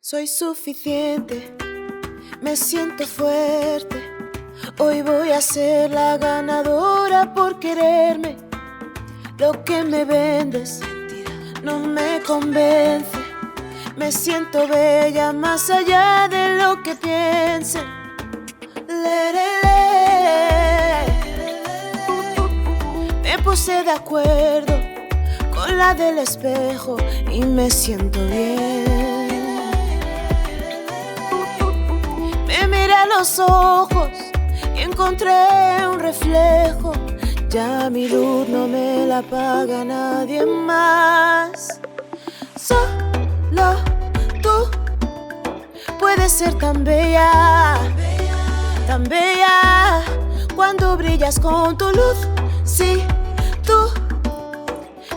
Soy suficiente, me siento fuerte. Hoy voy a ser la ganadora por quererme. Lo que me vendes no me convence. Me siento bella más allá de lo que piensen. Me puse de acuerdo con la del espejo y me siento bien. Me miré a los ojos y encontré un reflejo. Ya mi luz no me la paga nadie más. Solo tú puedes ser tan bella, tan bella. Cuando brillas con tu luz, sí, tú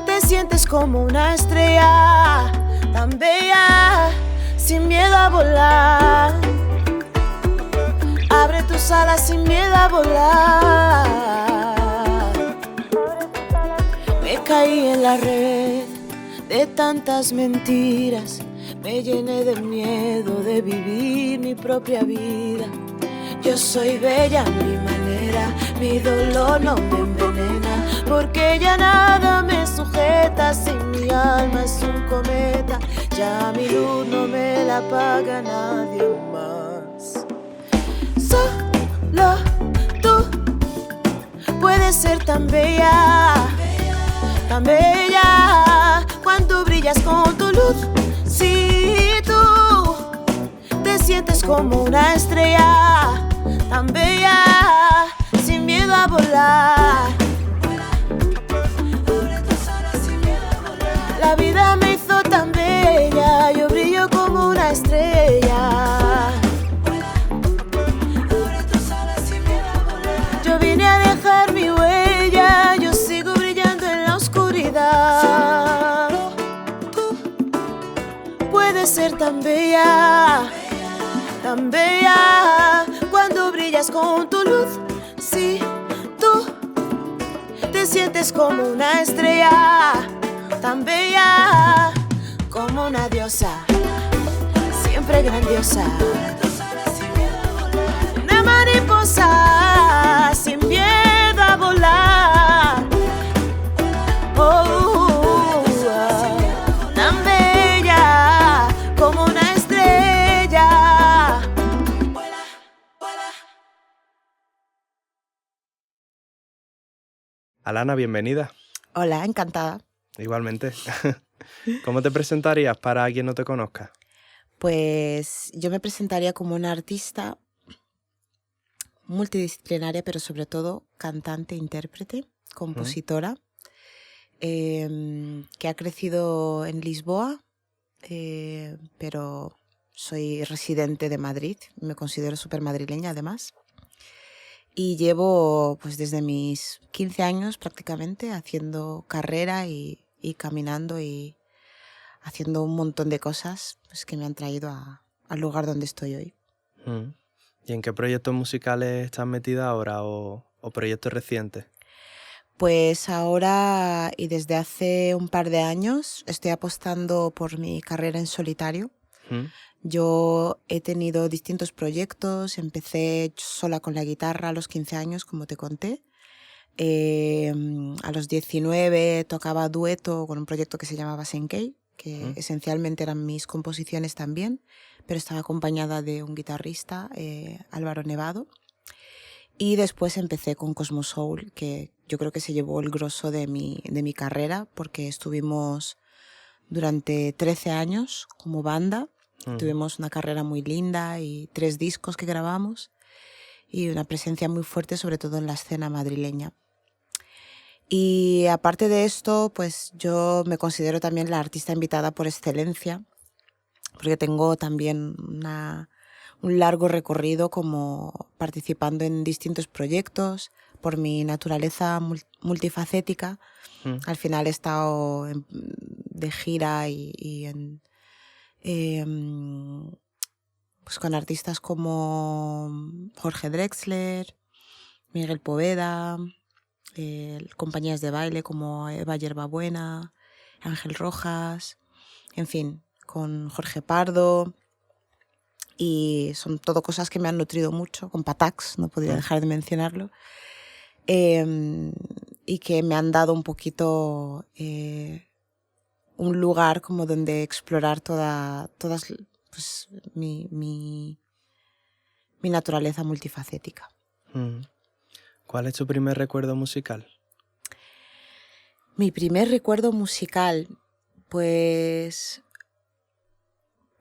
te sientes como una estrella, tan bella, sin miedo a volar. Abre tus alas sin miedo a volar. Me caí en la red de tantas mentiras. Me llené de miedo de vivir mi propia vida. Yo soy bella a mi manera, mi dolor no me envenena, porque ya nada me sujeta. Si mi alma es un cometa, ya mi luz no me la apaga nadie más. Solo tú puedes ser tan bella, tan bella. Cuando brillas con tu luz, sí, tú te sientes como una estrella, tan bella, sin miedo a volar. La vida me hizo tan bella, yo brillo como una estrella. Yo vine a dejar mi huella, yo sigo brillando en la oscuridad. Tú puedes ser tan bella, tan bella. Cuando brillas con tu luz, sí, tú te sientes como una estrella, tan bella, como una diosa, siempre grandiosa. Una mariposa sin miedo a volar. Oh, tan bella como una estrella. Alana, bienvenida. Hola, encantada. Igualmente. ¿Cómo te presentarías para quien no te conozca? Pues yo me presentaría como una artista multidisciplinaria, pero sobre todo cantante, intérprete, compositora, que ha crecido en Lisboa, pero soy residente de Madrid, me considero súper madrileña además. Y llevo pues desde mis 15 años prácticamente haciendo carrera y caminando y haciendo un montón de cosas pues, que me han traído al lugar donde estoy hoy. ¿Y en qué proyectos musicales estás metida ahora o proyectos recientes? Pues ahora y desde hace un par de años estoy apostando por mi carrera en solitario. Yo he tenido distintos proyectos, empecé sola con la guitarra a los 15 años, como te conté. A los 19 tocaba dueto con un proyecto que se llamaba Senkei, que esencialmente eran mis composiciones también, pero estaba acompañada de un guitarrista, Álvaro Nevado. Y después empecé con Cosmo Soul, que yo creo que se llevó el grosso de mi carrera, porque estuvimos durante 13 años como banda. Tuvimos una carrera muy linda y 3 discos que grabamos y una presencia muy fuerte, sobre todo en la escena madrileña. Y aparte de esto, pues yo me considero también la artista invitada por excelencia, porque tengo también un largo recorrido como participando en distintos proyectos. Por mi naturaleza multifacética, al final he estado de gira y pues con artistas como Jorge Drexler, Miguel Poveda, compañías de baile como Eva Yerbabuena, Ángel Rojas, en fin, con Jorge Pardo, y son todo cosas que me han nutrido mucho, con Patax, no podría dejar de mencionarlo, y que me han dado un poquito un lugar como donde explorar todas pues, mi naturaleza multifacética. ¿Cuál es tu primer recuerdo musical? Mi primer recuerdo musical, pues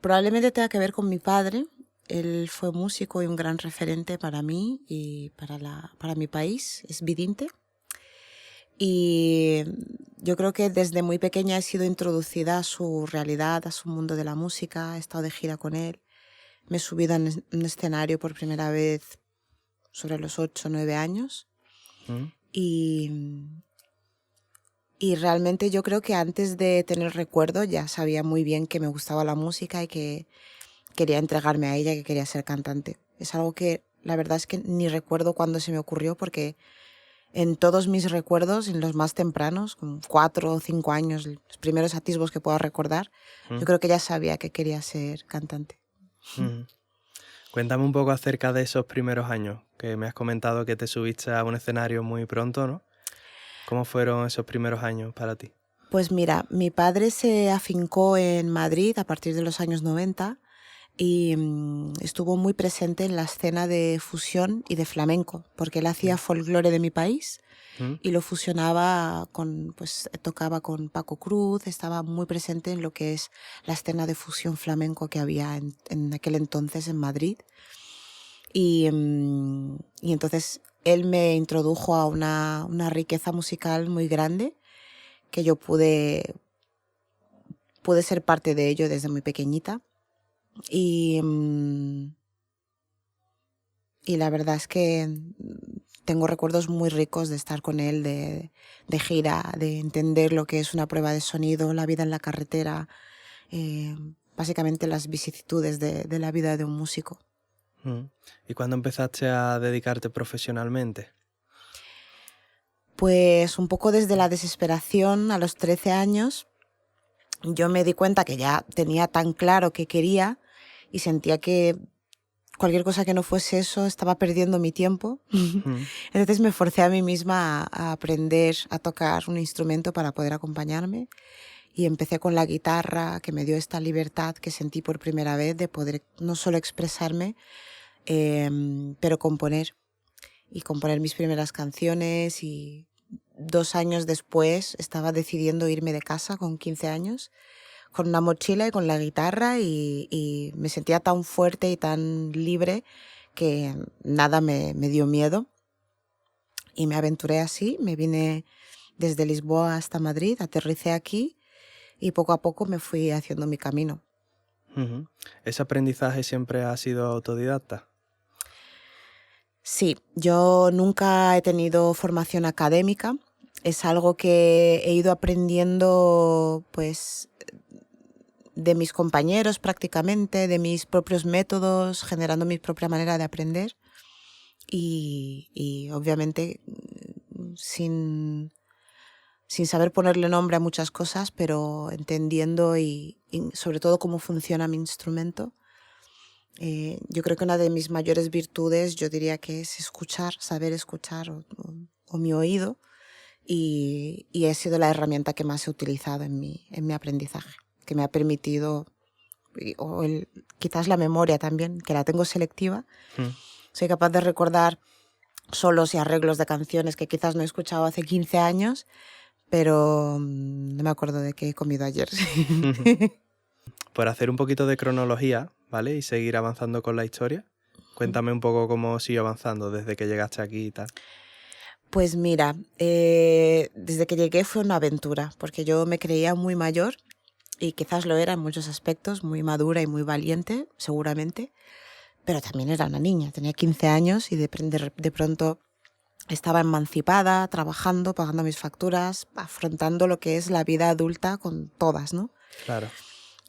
probablemente tenga que ver con mi padre. Él fue músico y un gran referente para mí y para mi país, es vidinte. Y yo creo que desde muy pequeña he sido introducida a su realidad, a su mundo de la música, he estado de gira con él. Me he subido en un escenario por primera vez sobre los 8 o 9 años. Y realmente yo creo que antes de tener recuerdo ya sabía muy bien que me gustaba la música y que quería entregarme a ella, que quería ser cantante. Es algo que la verdad es que ni recuerdo cuándo se me ocurrió, porque en todos mis recuerdos, en los más tempranos, con 4 o 5 años, los primeros atisbos que pueda recordar, yo creo que ya sabía que quería ser cantante. Cuéntame un poco acerca de esos primeros años, que me has comentado que te subiste a un escenario muy pronto, ¿no? ¿Cómo fueron esos primeros años para ti? Pues mira, mi padre se afincó en Madrid a partir de los años 90 y estuvo muy presente en la escena de fusión y de flamenco, porque él hacía folclore de mi país y lo fusionaba pues tocaba con Paco Cruz, estaba muy presente en lo que es la escena de fusión flamenco que había en aquel entonces en Madrid. Y entonces él me introdujo a una riqueza musical muy grande, que yo pude ser parte de ello desde muy pequeñita. Y la verdad es que tengo recuerdos muy ricos de estar con él, de gira, de entender lo que es una prueba de sonido, la vida en la carretera, básicamente las vicisitudes de la vida de un músico. ¿Y cuándo empezaste a dedicarte profesionalmente? Pues un poco desde la desesperación. A los 13 años yo me di cuenta que ya tenía tan claro qué quería y sentía que cualquier cosa que no fuese eso estaba perdiendo mi tiempo. Entonces me forcé a mí misma a aprender a tocar un instrumento para poder acompañarme, y empecé con la guitarra, que me dio esta libertad que sentí por primera vez de poder no solo expresarme, pero componer mis primeras canciones. Y 2 años después estaba decidiendo irme de casa con 15 años, con una mochila y con la guitarra, y me sentía tan fuerte y tan libre que nada me dio miedo. Y me aventuré así, me vine desde Lisboa hasta Madrid, aterricé aquí y poco a poco me fui haciendo mi camino. ¿Ese aprendizaje siempre ha sido autodidacta? Sí, yo nunca he tenido formación académica. Es algo que he ido aprendiendo pues de mis compañeros prácticamente, de mis propios métodos, generando mi propia manera de aprender y obviamente sin saber ponerle nombre a muchas cosas, pero entendiendo y sobre todo cómo funciona mi instrumento. Yo creo que una de mis mayores virtudes, yo diría que es escuchar, saber escuchar, o mi oído, y ha sido la herramienta que más he utilizado en mi aprendizaje, que me ha permitido, quizás la memoria también, que la tengo selectiva. Soy capaz de recordar solos y arreglos de canciones que quizás no he escuchado hace 15 años, pero no me acuerdo de qué he comido ayer. Por hacer un poquito de cronología, ¿vale? Y seguir avanzando con la historia. Cuéntame un poco cómo sigue avanzando desde que llegaste aquí y tal. Pues mira, desde que llegué fue una aventura, porque yo me creía muy mayor, y quizás lo era en muchos aspectos, muy madura y muy valiente, seguramente, pero también era una niña, tenía 15 años y de pronto estaba emancipada, trabajando, pagando mis facturas, afrontando lo que es la vida adulta con todas, ¿no? Claro.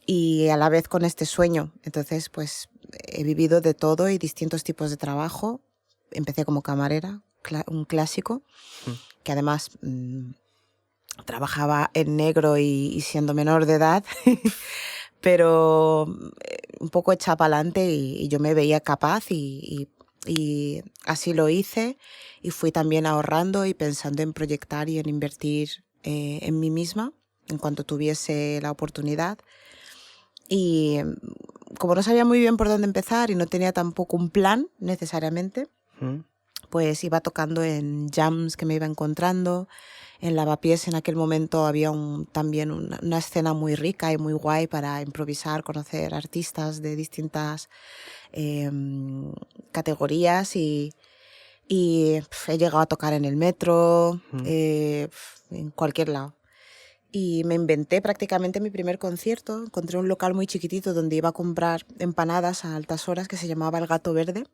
Y a la vez con este sueño. Entonces, pues he vivido de todo y distintos tipos de trabajo. Empecé como camarera, un clásico, que además trabajaba en negro y siendo menor de edad, pero un poco hecha para adelante y yo me veía capaz y así lo hice y fui también ahorrando y pensando en proyectar y en invertir en mí misma en cuanto tuviese la oportunidad. Y como no sabía muy bien por dónde empezar y no tenía tampoco un plan necesariamente, pues iba tocando en jams que me iba encontrando. En Lavapiés en aquel momento había también una escena muy rica y muy guay para improvisar, conocer artistas de distintas categorías y he llegado a tocar en el metro, en cualquier lado. Y me inventé prácticamente mi primer concierto. Encontré un local muy chiquitito donde iba a comprar empanadas a altas horas que se llamaba El Gato Verde.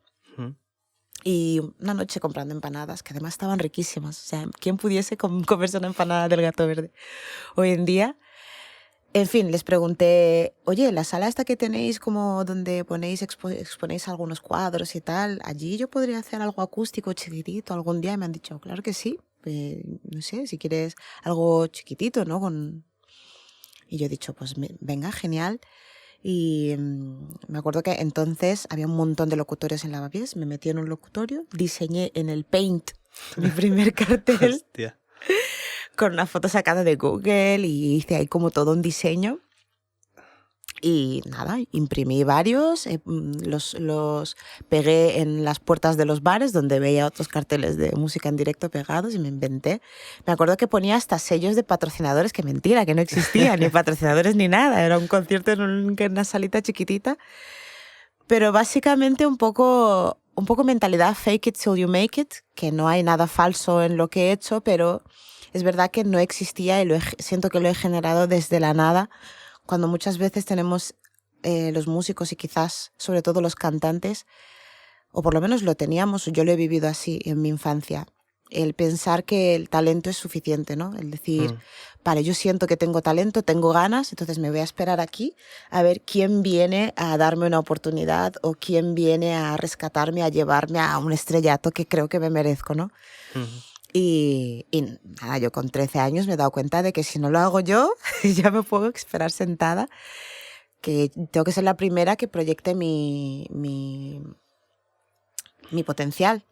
Y una noche comprando empanadas, que además estaban riquísimas. O sea, ¿quién pudiese comerse una empanada del Gato Verde hoy en día? En fin, les pregunté, oye, la sala esta que tenéis como donde exponéis algunos cuadros y tal, ¿allí yo podría hacer algo acústico chiquitito algún día? Y me han dicho, claro que sí. No sé, si quieres algo chiquitito, ¿no? Y yo he dicho, pues venga, genial. Y me acuerdo que entonces había un montón de locutorios en Lavapiés, me metí en un locutorio, diseñé en el Paint mi primer cartel. Hostia. Con una foto sacada de Google y hice ahí como todo un diseño. Y nada, imprimí varios, los pegué en las puertas de los bares donde veía otros carteles de música en directo pegados y me inventé. Me acuerdo que ponía hasta sellos de patrocinadores, que mentira, que no existían ni patrocinadores ni nada. Era un concierto en una salita chiquitita. Pero básicamente un poco mentalidad fake it till you make it, que no hay nada falso en lo que he hecho, pero es verdad que no existía y siento que lo he generado desde la nada, cuando muchas veces tenemos los músicos y quizás sobre todo los cantantes, o por lo menos lo teníamos, yo lo he vivido así en mi infancia, el pensar que el talento es suficiente, ¿no? El decir, vale, yo siento que tengo talento, tengo ganas, entonces me voy a esperar aquí a ver quién viene a darme una oportunidad o quién viene a rescatarme, a llevarme a un estrellato que creo que me merezco, ¿no? Y nada, yo con 13 años me he dado cuenta de que si no lo hago yo, ya me puedo esperar sentada, que tengo que ser la primera que proyecte mi potencial.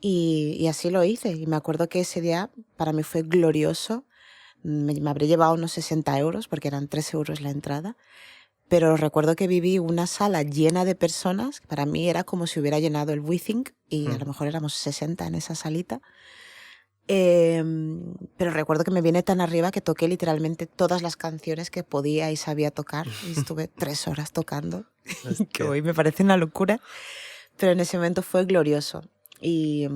Y así lo hice. Y me acuerdo que ese día para mí fue glorioso. Me habré llevado unos 60 euros, porque eran 3 euros la entrada. Pero recuerdo que viví una sala llena de personas. Para mí era como si hubiera llenado el WeThink y a lo mejor éramos 60 en esa salita. Pero recuerdo que me vine tan arriba que toqué literalmente todas las canciones que podía y sabía tocar. Y estuve 3 horas tocando, que hoy me parece una locura. Pero en ese momento fue glorioso. Y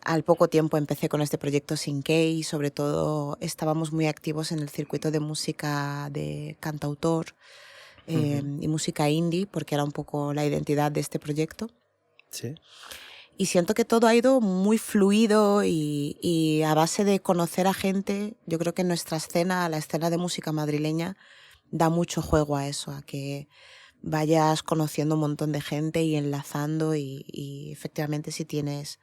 al poco tiempo empecé con este proyecto Sin-K y sobre todo estábamos muy activos en el circuito de música de cantautor y música indie, porque era un poco la identidad de este proyecto. Sí. Y siento que todo ha ido muy fluido y a base de conocer a gente, yo creo que nuestra escena, la escena de música madrileña, da mucho juego a eso, a que vayas conociendo un montón de gente y enlazando y efectivamente si tienes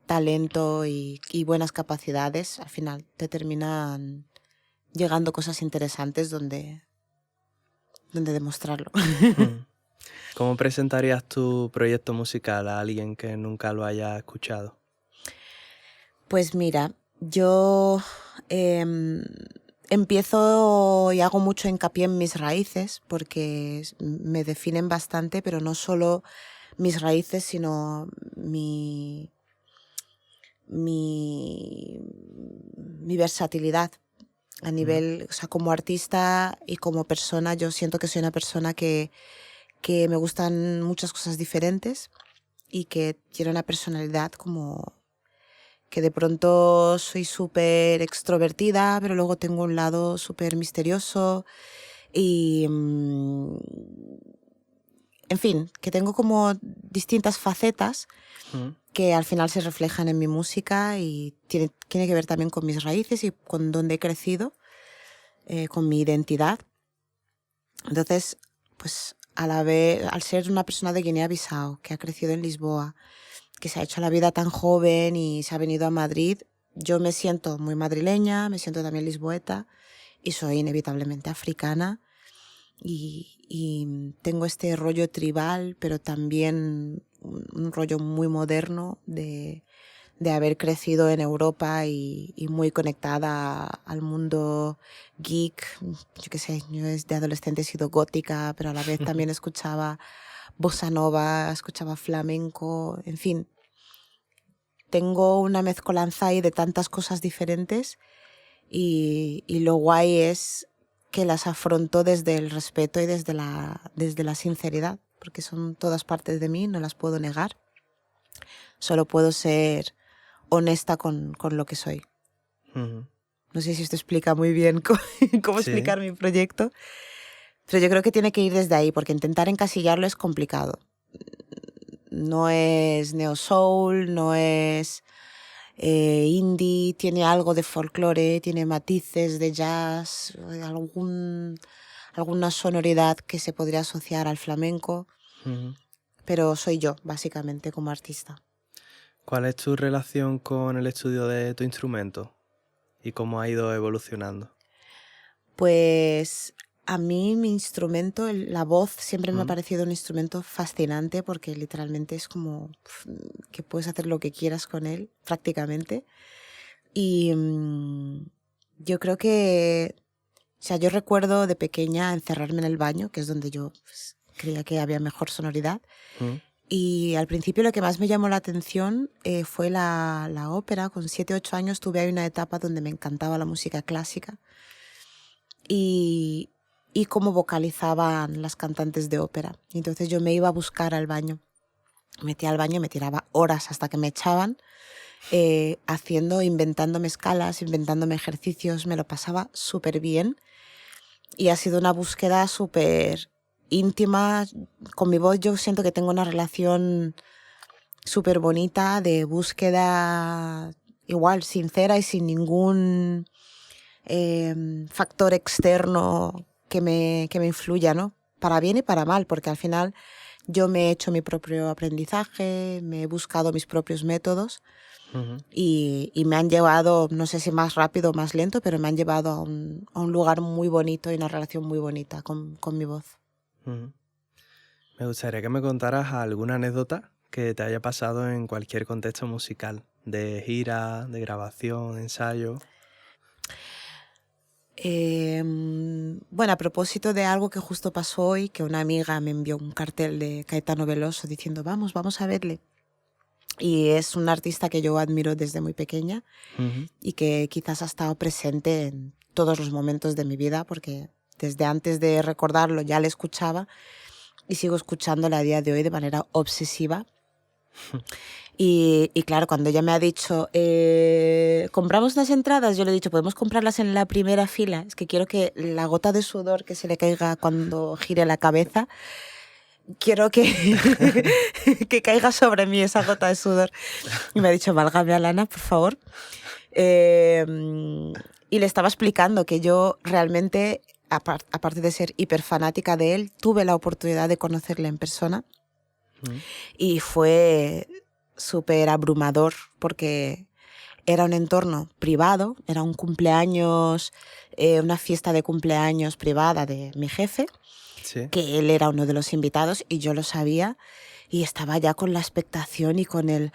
talento y buenas capacidades, al final te terminan llegando cosas interesantes donde demostrarlo. ¿Cómo presentarías tu proyecto musical a alguien que nunca lo haya escuchado? Pues mira, yo empiezo y hago mucho hincapié en mis raíces porque me definen bastante, pero no solo mis raíces, sino mi versatilidad a nivel, o sea, como artista y como persona. Yo siento que soy una persona que me gustan muchas cosas diferentes y que tiene una personalidad como que de pronto soy súper extrovertida, pero luego tengo un lado súper misterioso y, en fin, que tengo como distintas facetas que al final se reflejan en mi música y tiene que ver también con mis raíces y con dónde he crecido, con mi identidad. Entonces, pues al ser una persona de Guinea-Bissau que ha crecido en Lisboa, que se ha hecho la vida tan joven y se ha venido a Madrid, yo me siento muy madrileña, me siento también lisboeta y soy inevitablemente africana. y tengo este rollo tribal, pero también un rollo muy moderno de haber crecido en Europa y muy conectada al mundo geek. Yo qué sé, yo de adolescente he sido gótica, pero a la vez también escuchaba bossa nova, escuchaba flamenco, en fin. Tengo una mezcolanza ahí de tantas cosas diferentes y lo guay es que las afronto desde el respeto y desde la sinceridad, porque son todas partes de mí, no las puedo negar. Solo puedo ser honesta con lo que soy. Ujú. No sé si esto explica muy bien cómo Sí. explicar mi proyecto, pero yo creo que tiene que ir desde ahí, porque intentar encasillarlo es complicado. No es neo soul, no es indie, tiene algo de folclore, tiene matices de jazz, alguna sonoridad que se podría asociar al flamenco, Ujú. pero soy yo, básicamente, como artista. ¿Cuál es tu relación con el estudio de tu instrumento y cómo ha ido evolucionando? Pues a mí mi instrumento, la voz, siempre me ha Mm. parecido un instrumento fascinante porque literalmente es como que puedes hacer lo que quieras con él, prácticamente. Y yo creo que, o sea, yo recuerdo de pequeña encerrarme en el baño, que es donde yo creía que había mejor sonoridad. Mm. Y al principio lo que más me llamó la atención fue la ópera. Con 7, 8 años tuve ahí una etapa donde me encantaba la música clásica y cómo vocalizaban las cantantes de ópera. Entonces yo me iba a buscar al baño. Me metía al baño, me tiraba horas hasta que me echaban, inventándome escalas, inventándome ejercicios. Me lo pasaba súper bien y ha sido una búsqueda súper íntima. Con mi voz yo siento que tengo una relación súper bonita de búsqueda igual, sincera y sin ningún factor externo que me influya, ¿no? Para bien y para mal, porque al final yo me he hecho mi propio aprendizaje, me he buscado mis propios métodos Ujú. y me han llevado, no sé si más rápido o más lento, pero me han llevado a un lugar muy bonito y una relación muy bonita con mi voz. Ujú. Me gustaría que me contaras alguna anécdota que te haya pasado en cualquier contexto musical, de gira, de grabación, ensayo. Bueno, a propósito de algo que justo pasó hoy, que una amiga me envió un cartel de Caetano Veloso diciendo vamos a verle. Y es un artista que yo admiro desde muy pequeña Ujú. y que quizás ha estado presente en todos los momentos de mi vida, porque desde antes de recordarlo ya le escuchaba y sigo escuchándole a día de hoy de manera obsesiva. Y claro, cuando ella me ha dicho, compramos unas entradas, yo le he dicho, podemos comprarlas en la primera fila. Es que quiero que la gota de sudor que se le caiga cuando gire la cabeza, quiero que, que caiga sobre mí esa gota de sudor. Y me ha dicho, válgame Alana, por favor. Y le estaba explicando que yo realmente, aparte de ser hiperfanática de él, tuve la oportunidad de conocerle en persona Ujú. y fue súper abrumador porque era un entorno privado, era un cumpleaños, una fiesta de cumpleaños privada de mi jefe, Sí. que él era uno de los invitados y yo lo sabía y estaba ya con la expectación y con el...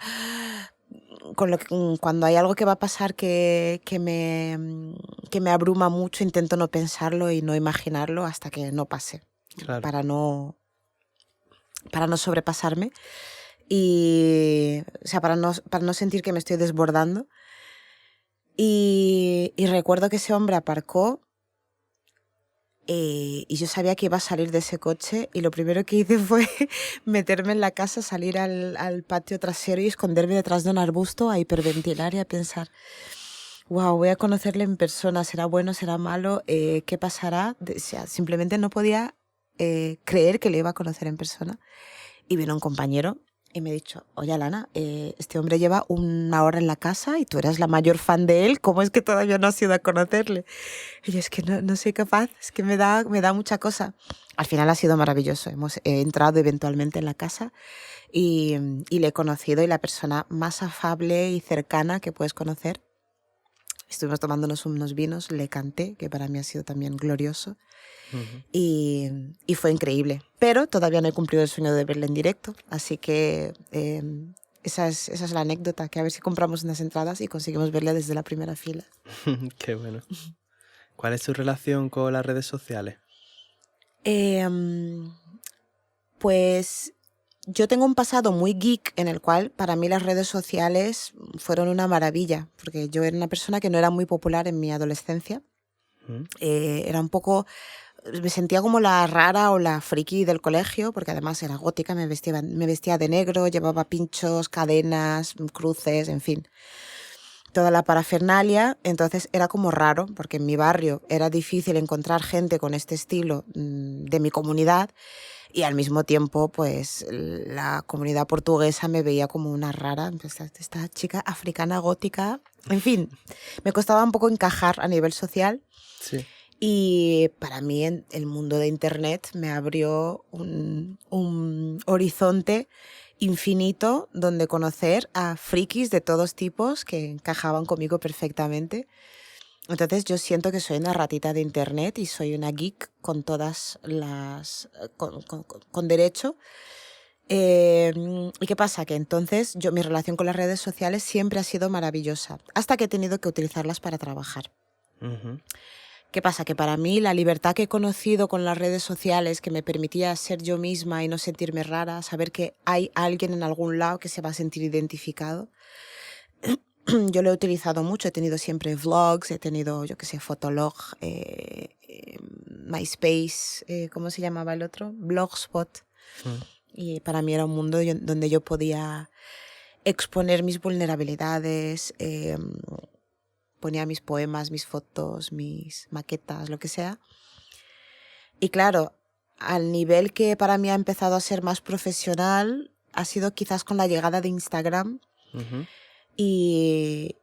cuando hay algo que va a pasar que me abruma mucho, intento no pensarlo y no imaginarlo hasta que no pase, Claro. para no sobrepasarme y, o sea, para no sentir que me estoy desbordando. Y recuerdo que ese hombre aparcó y yo sabía que iba a salir de ese coche y lo primero que hice fue meterme en la casa, salir al patio trasero y esconderme detrás de un arbusto a hiperventilar y a pensar, wow, voy a conocerle en persona, será bueno, será malo, ¿qué pasará? O sea, simplemente no podía creer que le iba a conocer en persona. Y vino un compañero y me ha dicho, oye Alana, este hombre lleva 1 hora en la casa y tú eras la mayor fan de él, ¿cómo es que todavía no has ido a conocerle? Y yo, es que no soy capaz, es que me da mucha cosa. Al final ha sido maravilloso, hemos entrado eventualmente en la casa y le he conocido y la persona más afable y cercana que puedes conocer. Estuvimos tomándonos unos vinos, le canté, que para mí ha sido también glorioso. Ujú. y fue increíble. Pero todavía no he cumplido el sueño de verla en directo, así que esa es la anécdota, que a ver si compramos unas entradas y conseguimos verla desde la primera fila. Qué bueno. ¿Cuál es tu relación con las redes sociales? Em, pues yo tengo un pasado muy geek en el cual para mí las redes sociales fueron una maravilla, porque yo era una persona que no era muy popular en mi adolescencia. Ujú. Era un poco, me sentía como la rara o la friki del colegio, porque además era gótica, me vestía de negro, llevaba pinchos, cadenas, cruces, en fin, toda la parafernalia. Entonces era como raro, porque en mi barrio era difícil encontrar gente con este estilo de mi comunidad, y al mismo tiempo pues la comunidad portuguesa me veía como una rara, esta chica africana gótica, en fin, me costaba un poco encajar a nivel social. Sí. Y para mí el mundo de Internet me abrió un horizonte infinito donde conocer a frikis de todos tipos que encajaban conmigo perfectamente. Entonces yo siento que soy una ratita de Internet y soy una geek con todas las... con derecho. ¿Y qué pasa? Que entonces mi relación con las redes sociales siempre ha sido maravillosa, hasta que he tenido que utilizarlas para trabajar. Ujú. ¿Qué pasa? Que para mí la libertad que he conocido con las redes sociales, que me permitía ser yo misma y no sentirme rara, saber que hay alguien en algún lado que se va a sentir identificado, yo lo he utilizado mucho. He tenido siempre vlogs, he tenido, yo qué sé, Fotolog, MySpace, ¿cómo se llamaba el otro? Blogspot. Mm. Y para mí era un mundo donde yo podía exponer mis vulnerabilidades, ponía mis poemas, mis fotos, mis maquetas, lo que sea. Y claro, al nivel que para mí ha empezado a ser más profesional, ha sido quizás con la llegada de Instagram. Ujú. Y,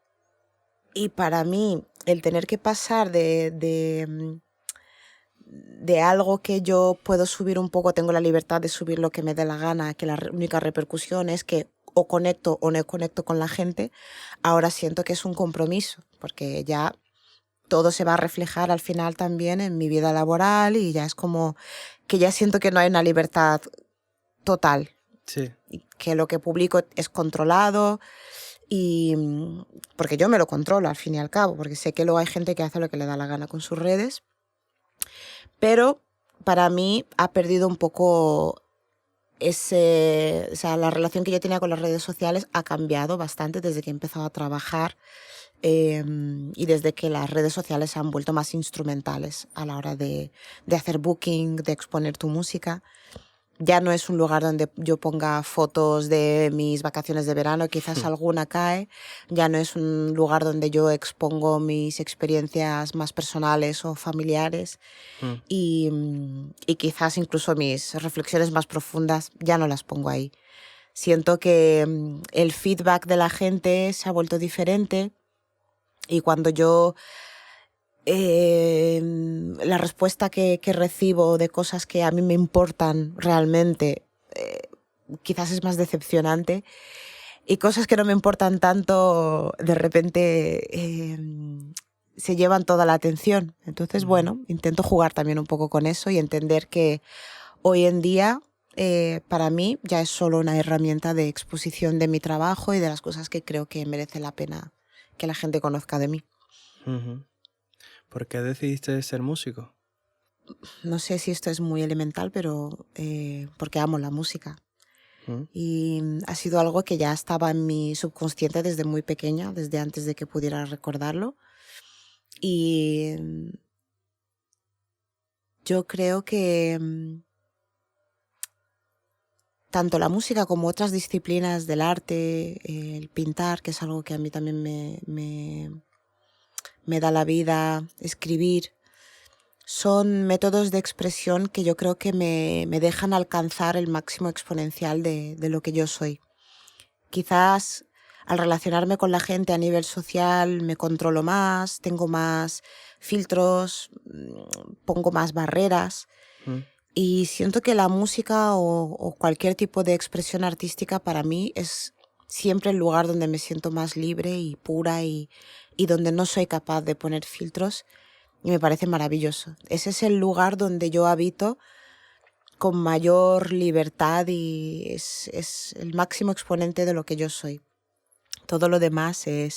y para mí, el tener que pasar de algo que yo puedo subir un poco, tengo la libertad de subir lo que me dé la gana, que la única repercusión es que o conecto o no conecto con la gente, ahora siento que es un compromiso, porque ya todo se va a reflejar al final también en mi vida laboral, y ya es como que ya siento que no hay una libertad total, Sí. y que lo que publico es controlado, y porque yo me lo controlo al fin y al cabo, porque sé que luego hay gente que hace lo que le da la gana con sus redes, pero para mí ha perdido un poco o sea, la relación que yo tenía con las redes sociales ha cambiado bastante desde que he empezado a trabajar, y desde que las redes sociales se han vuelto más instrumentales a la hora de hacer booking, de exponer tu música. Ya no es un lugar donde yo ponga fotos de mis vacaciones de verano, quizás alguna cae. Ya no es un lugar donde yo expongo mis experiencias más personales o familiares. Mm. Y quizás incluso mis reflexiones más profundas ya no las pongo ahí. Siento que el feedback de la gente se ha vuelto diferente, y cuando yo la respuesta que recibo de cosas que a mí me importan realmente, quizás es más decepcionante, y cosas que no me importan tanto de repente se llevan toda la atención. Entonces, Ujú. bueno, intento jugar también un poco con eso y entender que hoy en día para mí ya es solo una herramienta de exposición de mi trabajo y de las cosas que creo que merece la pena que la gente conozca de mí. Ujú. ¿Por qué decidiste ser músico? No sé si esto es muy elemental, pero porque amo la música. Mm. Y ha sido algo que ya estaba en mi subconsciente desde muy pequeña, desde antes de que pudiera recordarlo. Y yo creo que tanto la música como otras disciplinas del arte, el pintar, que es algo que a mí también me da la vida, escribir, son métodos de expresión que yo creo que me dejan alcanzar el máximo exponencial de lo que yo soy. Quizás al relacionarme con la gente a nivel social me controlo más, tengo más filtros, pongo más barreras, Mm. y siento que la música o cualquier tipo de expresión artística para mí es siempre el lugar donde me siento más libre y pura, y donde no soy capaz de poner filtros, y me parece maravilloso. Ese es el lugar donde yo habito con mayor libertad y es el máximo exponente de lo que yo soy. Todo lo demás o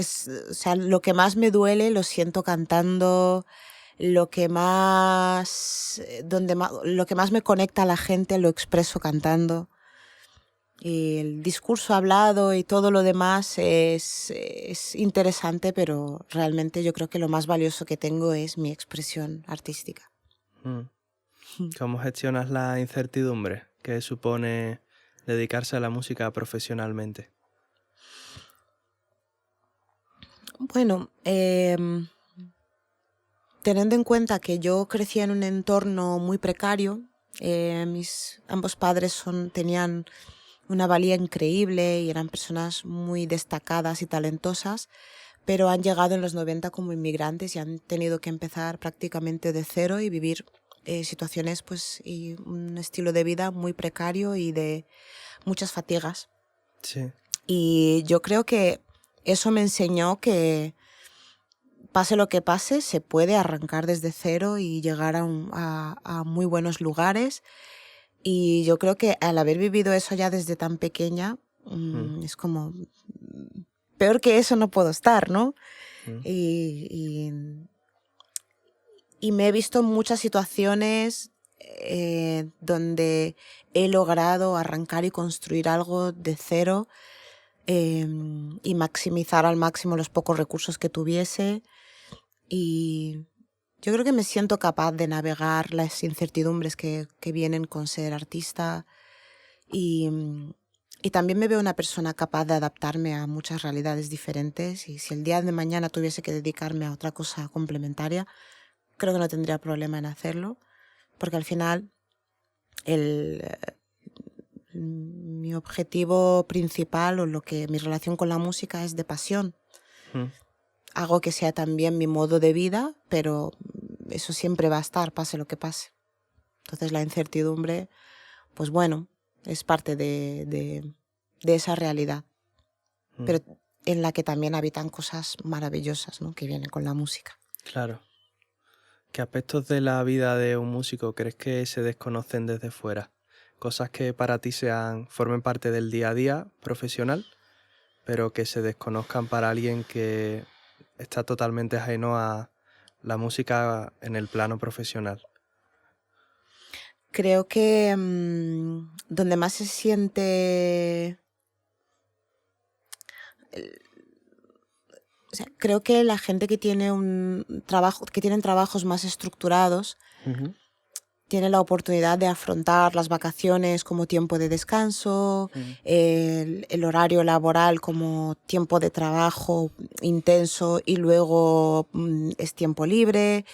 sea, lo que más me duele lo siento cantando, lo que más me conecta a la gente lo expreso cantando. Y el discurso hablado y todo lo demás es interesante, pero realmente yo creo que lo más valioso que tengo es mi expresión artística. ¿Cómo gestionas la incertidumbre que supone dedicarse a la música profesionalmente? Bueno, teniendo en cuenta que yo crecí en un entorno muy precario, mis ambos padres tenían una valía increíble y eran personas muy destacadas y talentosas, pero han llegado en los 90 como inmigrantes y han tenido que empezar prácticamente de cero y vivir situaciones y un estilo de vida muy precario y de muchas fatigas. Sí. Y yo creo que eso me enseñó que pase lo que pase, se puede arrancar desde cero y llegar a muy buenos lugares. Y yo creo que al haber vivido eso ya desde tan pequeña, es como, peor que eso no puedo estar, ¿no? Y me he visto en muchas situaciones donde he logrado arrancar y construir algo de cero y maximizar al máximo los pocos recursos que tuviese. Y yo creo que me siento capaz de navegar las incertidumbres que vienen con ser artista y también me veo una persona capaz de adaptarme a muchas realidades diferentes, y si el día de mañana tuviese que dedicarme a otra cosa complementaria, creo que no tendría problema en hacerlo, porque al final mi objetivo principal o mi relación con la música es de pasión. Hago que sea también mi modo de vida, pero eso siempre va a estar, pase lo que pase. Entonces la incertidumbre, pues bueno, es parte de esa realidad, pero en la que también habitan cosas maravillosas, ¿no?, que vienen con la música. Claro. ¿Qué aspectos de la vida de un músico crees que se desconocen desde fuera? Cosas que para ti formen parte del día a día profesional, pero que se desconozcan para alguien que está totalmente ajeno a la música en el plano profesional. Creo que donde más se siente... O sea, creo que la gente que tienen trabajos más estructurados tiene la oportunidad de afrontar las vacaciones como tiempo de descanso, el horario laboral como tiempo de trabajo intenso y luego es tiempo libre,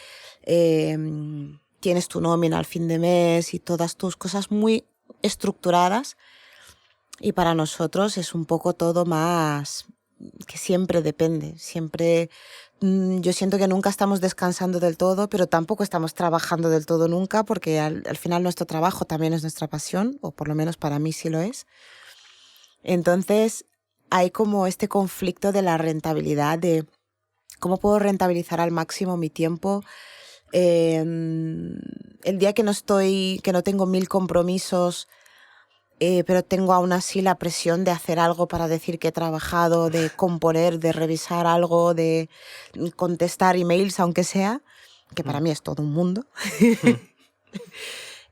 tienes tu nómina al fin de mes y todas tus cosas muy estructuradas, y para nosotros es un poco todo más que siempre depende, siempre. Yo siento que nunca estamos descansando del todo, pero tampoco estamos trabajando del todo nunca, porque al final nuestro trabajo también es nuestra pasión, o por lo menos para mí sí lo es. Entonces hay como este conflicto de la rentabilidad, de cómo puedo rentabilizar al máximo mi tiempo. El día que no tengo 1000 compromisos, pero tengo aún así la presión de hacer algo para decir que he trabajado, de componer, de revisar algo, de contestar emails, aunque sea, que para mí es todo un mundo.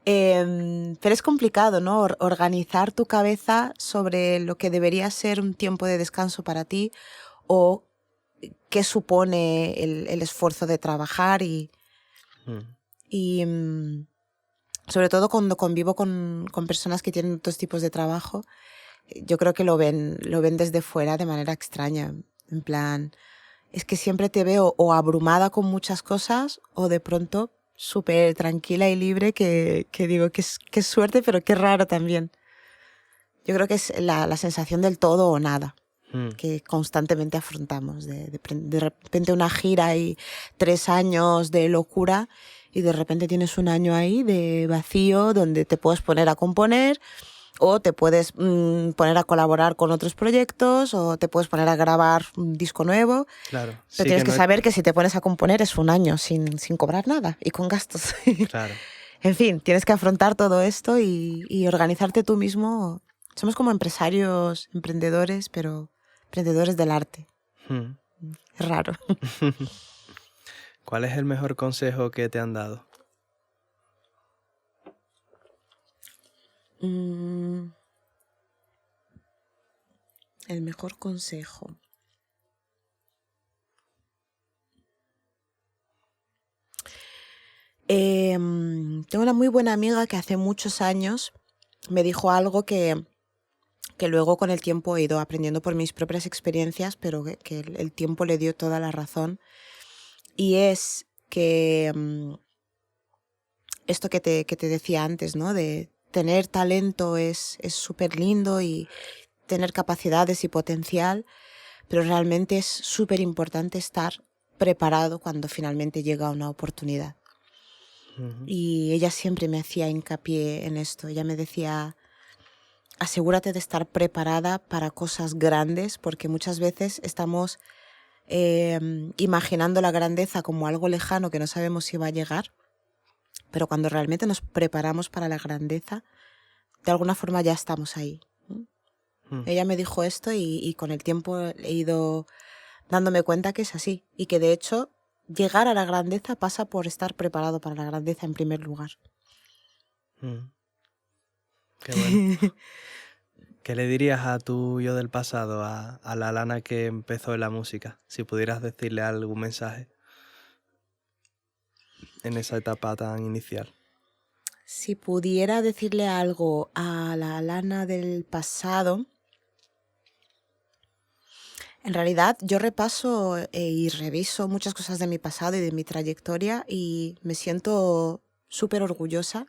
Pero es complicado, ¿no? Organizar tu cabeza sobre lo que debería ser un tiempo de descanso para ti, o qué supone el esfuerzo de trabajar y sobre todo cuando convivo con personas que tienen otros tipos de trabajo, yo creo que lo ven desde fuera de manera extraña. En plan, es que siempre te veo o abrumada con muchas cosas o de pronto súper tranquila y libre, que digo qué suerte, pero qué raro también. Yo creo que es la sensación del todo o nada que constantemente afrontamos. De repente una gira y 3 años de locura, y de repente tienes un año ahí de vacío donde te puedes poner a componer O te puedes poner a colaborar con otros proyectos o te puedes poner a grabar un disco nuevo. Claro. Pero Sí, tienes que que no es... saber que si te pones a componer es un año sin cobrar nada y con gastos. Claro. En fin, tienes que afrontar todo esto y organizarte tú mismo. Somos como empresarios, emprendedores, pero emprendedores del arte. Mm. Es raro. ¿Cuál es el mejor consejo que te han dado? Mm, el mejor consejo. Tengo una muy buena amiga que hace muchos años me dijo algo que luego con el tiempo he ido aprendiendo por mis propias experiencias, pero que el tiempo le dio toda la razón. Y es que esto que te decía antes, ¿no? De tener talento es súper lindo y tener capacidades y potencial, pero realmente es súper importante estar preparado cuando finalmente llega una oportunidad. Uh-huh. Y ella siempre me hacía hincapié en esto. Ella me decía, asegúrate de estar preparada para cosas grandes, porque muchas veces estamos imaginando la grandeza como algo lejano que no sabemos si va a llegar, pero cuando realmente nos preparamos para la grandeza, de alguna forma ya estamos ahí. Ella me dijo esto y con el tiempo he ido dándome cuenta que es así y que de hecho llegar a la grandeza pasa por estar preparado para la grandeza en primer lugar. Qué bueno. ¿Qué le dirías a tu yo del pasado, a la Lana que empezó en la música? Si pudieras decirle algún mensaje en esa etapa tan inicial. Si pudiera decirle algo a la Lana del pasado, en realidad yo repaso y reviso muchas cosas de mi pasado y de mi trayectoria y me siento súper orgullosa.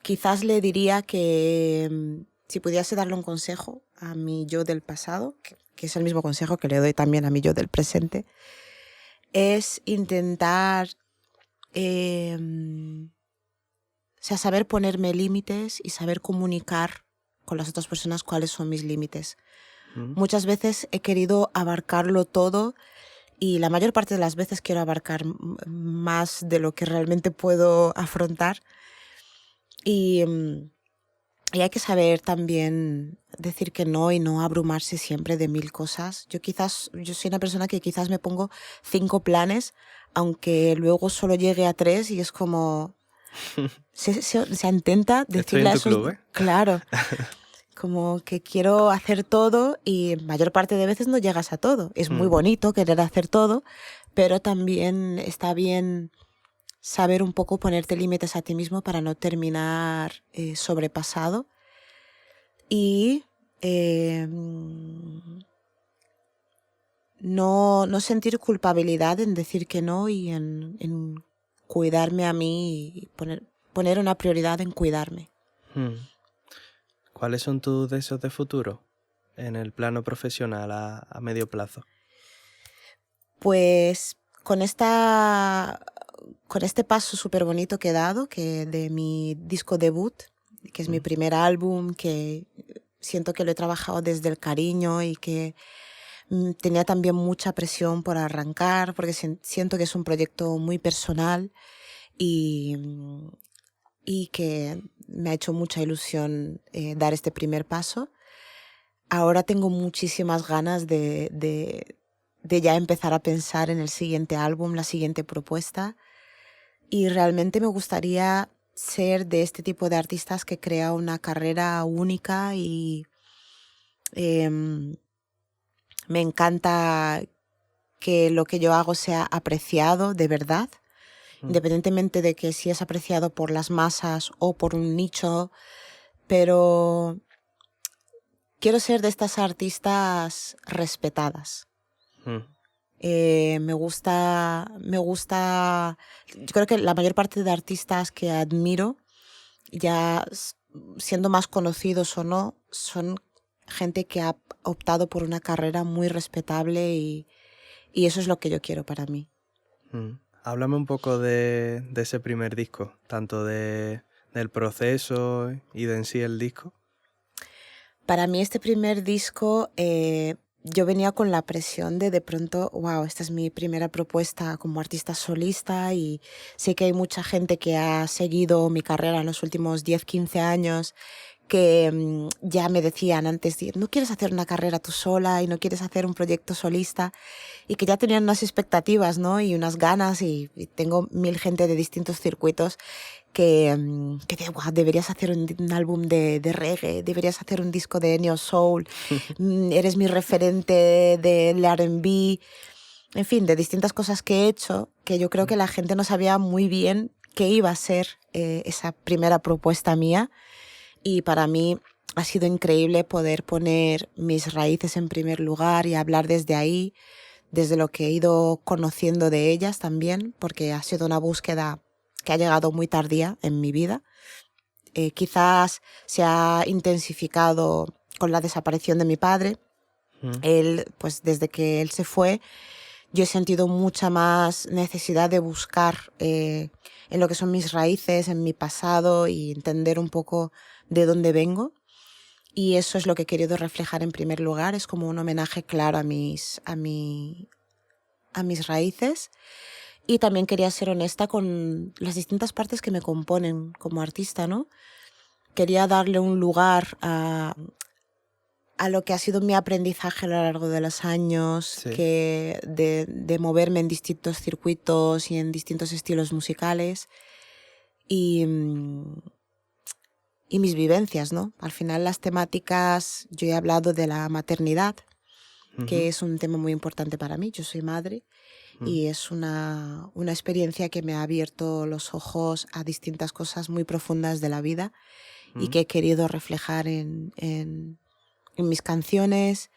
Quizás le diría que si pudiese darle un consejo a mi yo del pasado, que es el mismo consejo que le doy también a mi yo del presente, es intentar saber ponerme límites y saber comunicar con las otras personas cuáles son mis límites. Muchas veces he querido abarcarlo todo y la mayor parte de las veces quiero abarcar más de lo que realmente puedo afrontar. Y hay que saber también decir que no y no abrumarse siempre de 1000 cosas. Yo soy una persona que quizás me pongo 5 planes, aunque luego solo llegue a 3 y es como... se intenta decirle a esos... Club, ¿eh? Claro, como que quiero hacer todo y mayor parte de veces no llegas a todo. Es muy bonito querer hacer todo, pero también está bien saber un poco ponerte límites a ti mismo para no terminar sobrepasado y no sentir culpabilidad en decir que no y en cuidarme a mí y poner una prioridad en cuidarme. ¿Cuáles son tus deseos de futuro en el plano profesional a medio plazo? Pues con este paso súper bonito que he dado, que de mi disco debut, que es mi primer álbum, que siento que lo he trabajado desde el cariño y que tenía también mucha presión por arrancar, porque siento que es un proyecto muy personal y que me ha hecho mucha ilusión dar este primer paso. Ahora tengo muchísimas ganas de ya empezar a pensar en el siguiente álbum, la siguiente propuesta. Y realmente me gustaría ser de este tipo de artistas que crea una carrera única y me encanta que lo que yo hago sea apreciado de verdad, independientemente de que si es apreciado por las masas o por un nicho, pero quiero ser de estas artistas respetadas. Me gusta, yo creo que la mayor parte de artistas que admiro, ya siendo más conocidos o no, son gente que ha optado por una carrera muy respetable y eso es lo que yo quiero para mí. Háblame un poco de ese primer disco, tanto de del proceso y de en sí el disco. Para mí este primer disco, yo venía con la presión de pronto, wow, esta es mi primera propuesta como artista solista y sé que hay mucha gente que ha seguido mi carrera en los últimos 10, 15 años que ya me decían antes, no quieres hacer una carrera tú sola y no quieres hacer un proyecto solista, y que ya tenían unas expectativas, ¿no? Y unas ganas, y tengo mil gente de distintos circuitos que dice, wow, deberías hacer un álbum de reggae, deberías hacer un disco de neo soul, eres mi referente del R&B, en fin, de distintas cosas que he hecho, que yo creo que la gente no sabía muy bien qué iba a ser esa primera propuesta mía. Y para mí ha sido increíble poder poner mis raíces en primer lugar y hablar desde ahí, desde lo que he ido conociendo de ellas también, porque ha sido una búsqueda que ha llegado muy tardía en mi vida. Quizás se ha intensificado con la desaparición de mi padre. Él, pues desde que él se fue, yo he sentido mucha más necesidad de buscar en lo que son mis raíces, en mi pasado, y entender un poco de dónde vengo. Y eso es lo que he querido reflejar en primer lugar. Es como un homenaje claro a mis raíces. Y también quería ser honesta con las distintas partes que me componen como artista, ¿no? Quería darle un lugar a lo que ha sido mi aprendizaje a lo largo de los años, Sí. de moverme en distintos circuitos y en distintos estilos musicales. Y mis vivencias, ¿no? Al final las temáticas, yo he hablado de la maternidad, que es un tema muy importante para mí. Yo soy madre y es una experiencia que me ha abierto los ojos a distintas cosas muy profundas de la vida y que he querido reflejar en mis canciones.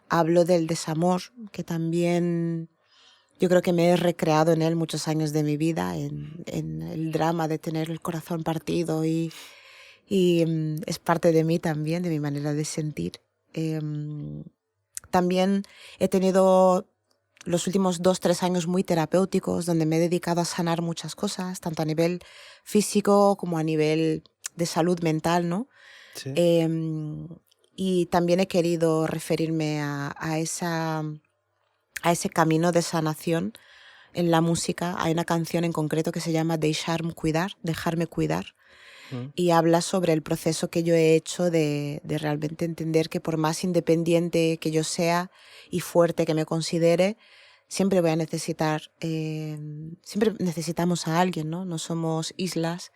Hablo del desamor, que también yo creo que me he recreado en él muchos años de mi vida, en el drama de tener el corazón partido y es parte de mí también, de mi manera de sentir. También he tenido los últimos 2-3 años muy terapéuticos, donde me he dedicado a sanar muchas cosas, tanto a nivel físico como a nivel de salud mental, ¿no? Sí. Y también he querido referirme a ese camino de sanación en la música. Hay una canción en concreto que se llama Dejarme cuidar, y habla sobre el proceso que yo he hecho de realmente entender que por más independiente que yo sea y fuerte que me considere, siempre voy a necesitar, siempre necesitamos a alguien, ¿no? No somos islas.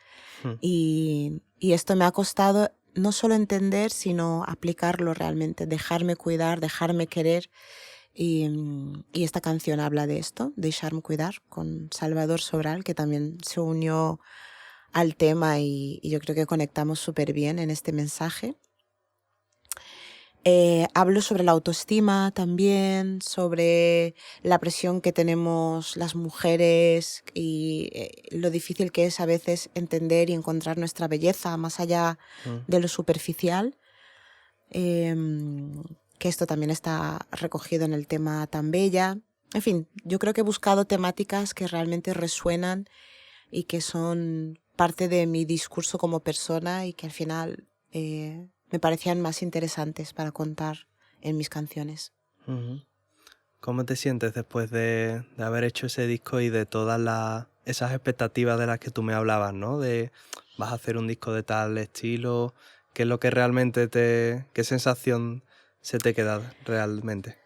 Y esto me ha costado no solo entender, sino aplicarlo realmente, dejarme cuidar, dejarme querer. Y esta canción habla de esto, de Dejarme cuidar, con Salvador Sobral, que también se unió al tema, y yo creo que conectamos súper bien en este mensaje. Hablo sobre la autoestima también, sobre la presión que tenemos las mujeres y lo difícil que es a veces entender y encontrar nuestra belleza más allá de lo superficial. Que esto también está recogido en el tema Tan Bella. En fin, yo creo que he buscado temáticas que realmente resuenan y que son parte de mi discurso como persona y que al final me parecían más interesantes para contar en mis canciones. ¿Cómo te sientes después de haber hecho ese disco y de todas esas expectativas de las que tú me hablabas, ¿no? De vas a hacer un disco de tal estilo, ¿qué es lo que realmente qué sensación se te queda realmente?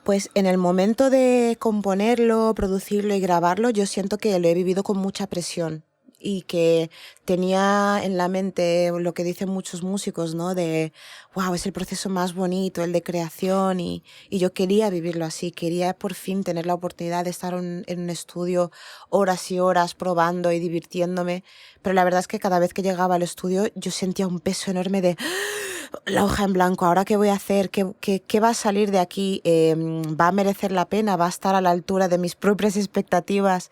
Pues en el momento de componerlo, producirlo y grabarlo, yo siento que lo he vivido con mucha presión y que tenía en la mente lo que dicen muchos músicos, ¿no? De, wow, es el proceso más bonito, el de creación, y yo quería vivirlo así, quería por fin tener la oportunidad de estar en un estudio horas y horas probando y divirtiéndome, pero la verdad es que cada vez que llegaba al estudio yo sentía un peso enorme de la hoja en blanco. ¿Ahora qué voy a hacer? ¿Qué va a salir de aquí? ¿Va a merecer la pena? ¿Va a estar a la altura de mis propias expectativas?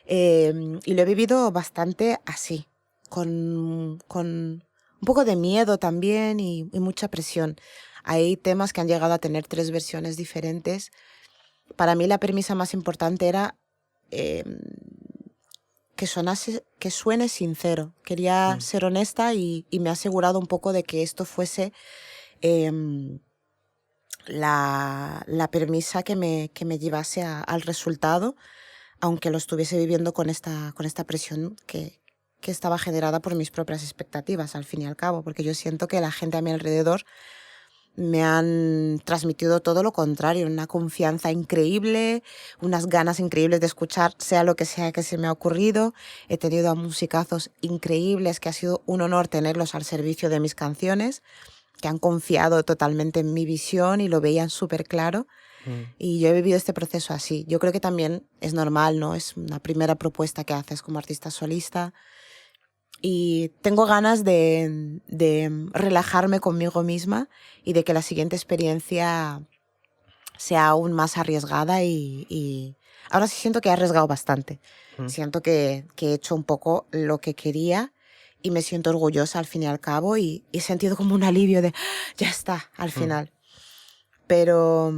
Y lo he vivido bastante así, con un poco de miedo también y mucha presión. Hay temas que han llegado a tener 3 versiones diferentes. Para mí la premisa más importante era que suene sincero. Quería Mm, ser honesta y me he asegurado un poco de que esto fuese em, la premisa que me llevase al resultado, aunque lo estuviese viviendo con esta presión que estaba generada por mis propias expectativas, al fin y al cabo, porque yo siento que la gente a mi alrededor me han transmitido todo lo contrario, una confianza increíble, unas ganas increíbles de escuchar sea lo que sea que se me ha ocurrido. He tenido a musicazos increíbles que ha sido un honor tenerlos al servicio de mis canciones, que han confiado totalmente en mi visión y lo veían súper claro. mm, Y yo he vivido este proceso así. Yo creo que también es normal, ¿no? Es una primera propuesta que haces como artista solista. Y tengo ganas de relajarme conmigo misma y de que la siguiente experiencia sea aún más arriesgada y ahora sí siento que he arriesgado bastante. mm, Siento que he hecho un poco lo que quería y me siento orgullosa al fin y al cabo y he sentido como un alivio de ya está al mm. final. Pero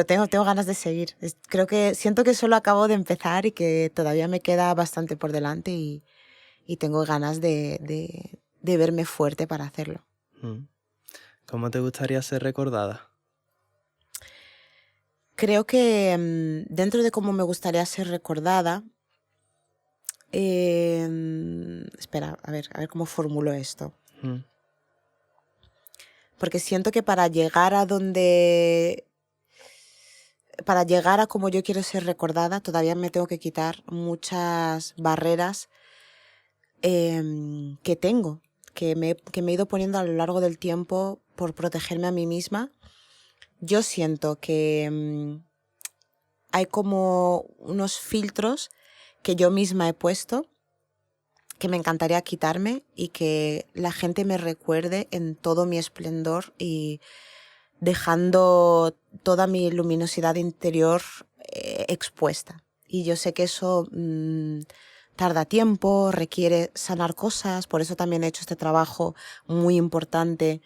tengo ganas de seguir. Creo que siento que solo acabo de empezar y que todavía me queda bastante por delante y tengo ganas de verme fuerte para hacerlo. Mm. ¿Cómo te gustaría ser recordada? Creo que dentro de cómo me gustaría ser recordada, espera, a ver cómo formulo esto. Mm, Porque siento que para llegar a como yo quiero ser recordada, todavía me tengo que quitar muchas barreras que tengo, que me he ido poniendo a lo largo del tiempo por protegerme a mí misma. Yo siento que hay como unos filtros que yo misma he puesto que me encantaría quitarme y que la gente me recuerde en todo mi esplendor y dejando toda mi luminosidad interior expuesta. Y yo sé que eso tarda tiempo, requiere sanar cosas, por eso también he hecho este trabajo muy importante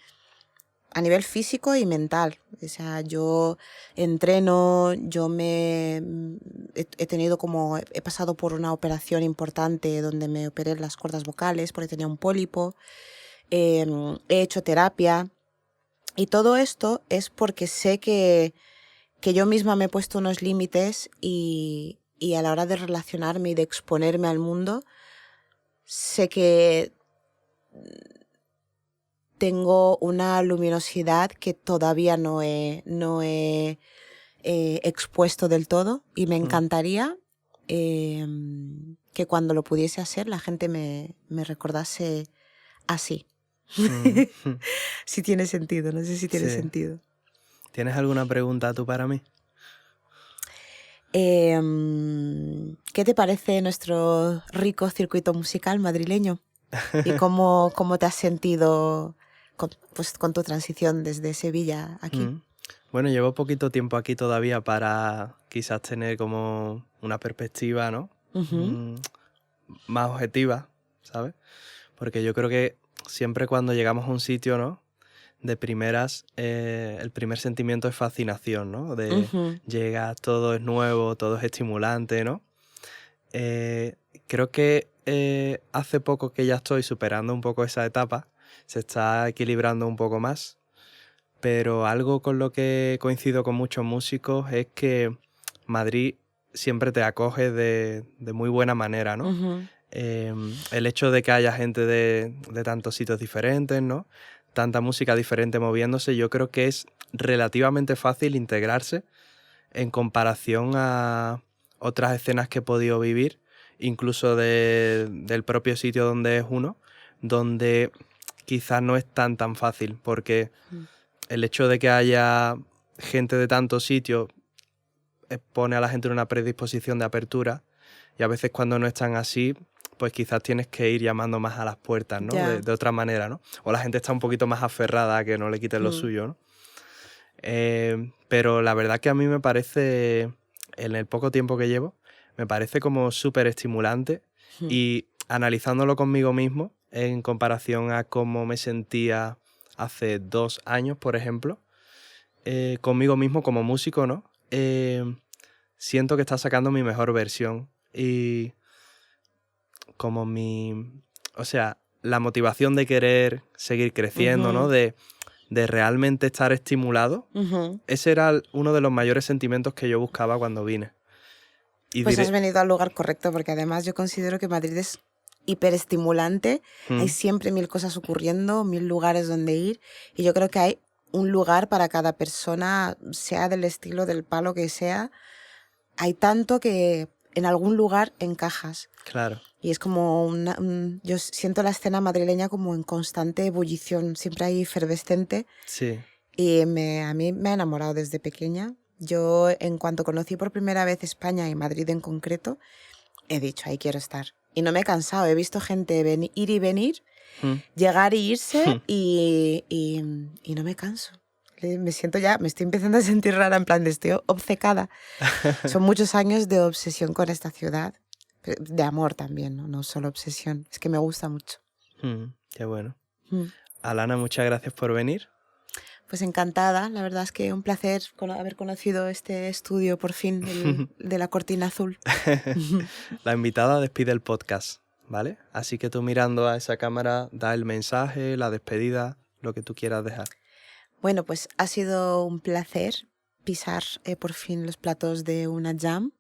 a nivel físico y mental. O sea, yo entreno, he tenido como, he pasado por una operación importante donde me operé las cuerdas vocales porque tenía un pólipo, he hecho terapia y todo esto es porque sé que yo misma me he puesto unos límites y a la hora de relacionarme y de exponerme al mundo, sé que tengo una luminosidad que todavía no he expuesto del todo y me mm, encantaría eh, que cuando lo pudiese hacer la gente me recordase así. mm, mm. Si tiene sentido, no sé si tiene Sí. sentido. ¿Tienes alguna pregunta tú para mí? ¿Qué te parece nuestro rico circuito musical madrileño? ¿Y cómo te has sentido pues, con tu transición desde Sevilla aquí? Mm. Bueno, llevo poquito tiempo aquí todavía para quizás tener como una perspectiva, ¿no? Ujú, Mm, más objetiva, ¿sabes? Porque yo creo que siempre cuando llegamos a un sitio, ¿no? De primeras, el primer sentimiento es fascinación, ¿no? De ujú, llegas, todo es nuevo, todo es estimulante, ¿no? Eh, Creo que hace poco que ya estoy superando un poco esa etapa, se está equilibrando un poco más, pero algo con lo que coincido con muchos músicos es que Madrid siempre te acoge de muy buena manera, ¿no? ujú, El hecho de que haya gente de tantos sitios diferentes, ¿no? Tanta música diferente moviéndose, yo creo que es relativamente fácil integrarse en comparación a otras escenas que he podido vivir, incluso del propio sitio donde es uno, donde quizás no es tan fácil, porque el hecho de que haya gente de tantos sitios pone a la gente en una predisposición de apertura y a veces cuando no están así, pues quizás tienes que ir llamando más a las puertas, ¿no? ya. De otra manera, ¿no? O la gente está un poquito más aferrada a que no le quiten lo Mm, suyo, ¿no? Pero la verdad que a mí me parece, en el poco tiempo que llevo, me parece como súper estimulante mm, y analizándolo conmigo mismo en comparación a cómo me sentía hace 2 años, por ejemplo, conmigo mismo como músico, ¿no? Siento que está sacando mi mejor versión y o sea, la motivación de querer seguir creciendo, ¿no? De realmente estar estimulado. Ese era uno de los mayores sentimientos que yo buscaba cuando vine. Y pues has venido al lugar correcto, porque además yo considero que Madrid es hiperestimulante. Hay siempre 1000 cosas ocurriendo, 1000 lugares donde ir, y yo creo que hay un lugar para cada persona, sea del estilo, del palo que sea. Hay tanto que en algún lugar encajas. Claro. Y es como yo siento la escena madrileña como en constante ebullición, siempre ahí efervescente. Sí. Y a mí me ha enamorado desde pequeña. Yo, en cuanto conocí por primera vez España y Madrid en concreto, he dicho, ahí quiero estar. Y no me he cansado, he visto gente ir y venir, llegar y irse, y no me canso. Me estoy empezando a sentir rara, en plan de estoy obcecada. Son muchos años de obsesión con esta ciudad, de amor también, no solo obsesión, es que me gusta mucho. Qué bueno. Alana, muchas gracias por venir. Pues encantada, la verdad es que un placer haber conocido este estudio por fin, de la cortina azul. La invitada despide el podcast, ¿vale? Así que tú, mirando a esa cámara, da el mensaje, la despedida, lo que tú quieras dejar. Bueno, pues ha sido un placer pisar por fin los platos de una jam.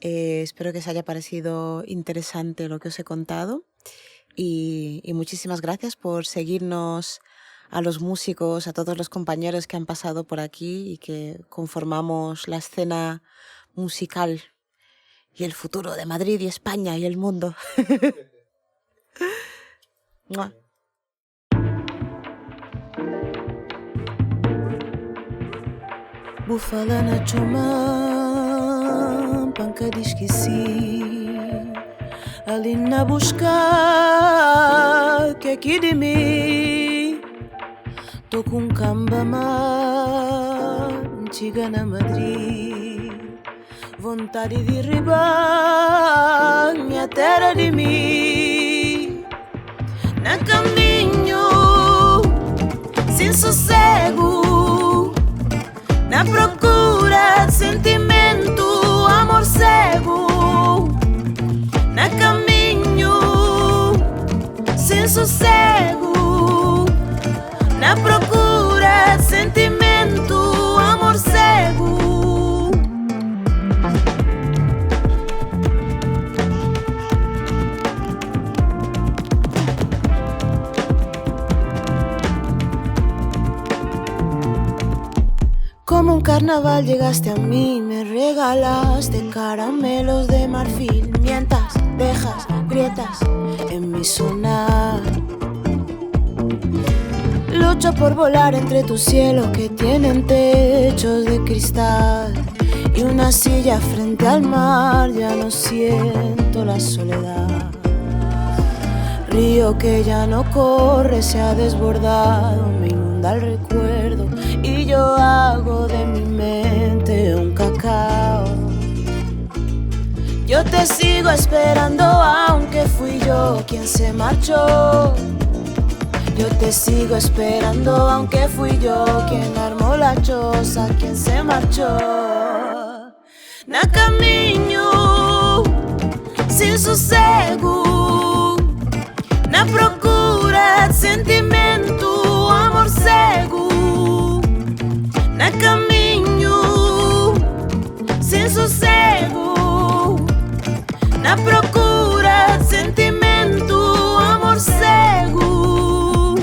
Espero que os haya parecido interesante lo que os he contado, y muchísimas gracias por seguirnos, a los músicos, a todos los compañeros que han pasado por aquí y que conformamos la escena musical y el futuro de Madrid y España y el mundo. Bufala na chuma, panca de esqueci, ali na busca que aqui de mim. Tô com cambama, antiga na Madrid, vontade de ribar minha terra de mim. Na caminho, sem sossego, na procura de sentimento, amor cego. Na caminho, sem sossego, na procura de sentimento, amor cego. Como un carnaval llegaste a mí, me regalaste caramelos de marfil, mientras dejas grietas en mi sonar. Lucho por volar entre tus cielos que tienen techos de cristal y una silla frente al mar. Ya no siento la soledad. Río que ya no corre, se ha desbordado, me inunda el recuerdo y yo hago de mi mente un cacao. Yo te sigo esperando aunque fui yo quien se marchó. Yo te sigo esperando aunque fui yo quien armó la choza, quien se marchó. Na caminho, sin sossego, na procura de sentimento, amor cego. Na caminho, sin sossego, na procura de sentimento, amor cego.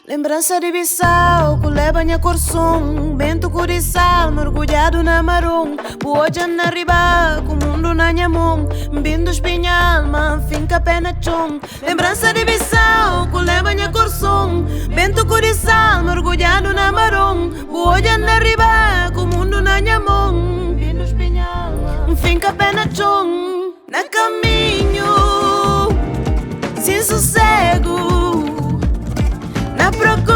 Lembrança de Bissau, Culebanha Corsum, Bento Curiçal, mergulhado na Marum, Puoja na Riba, com o mundo na Nhamum, Bindo Espinhal, Manfinca Pena Chum. Lembrança de Bissau, Culebanha Corsum, Bento Curiçal, mergulhado na Marum, Puoja na Riba, com o mundo na Nhamum, Bindo Espinhal, Manfinca Pena Chum. Na caminho, sem sossego, na procura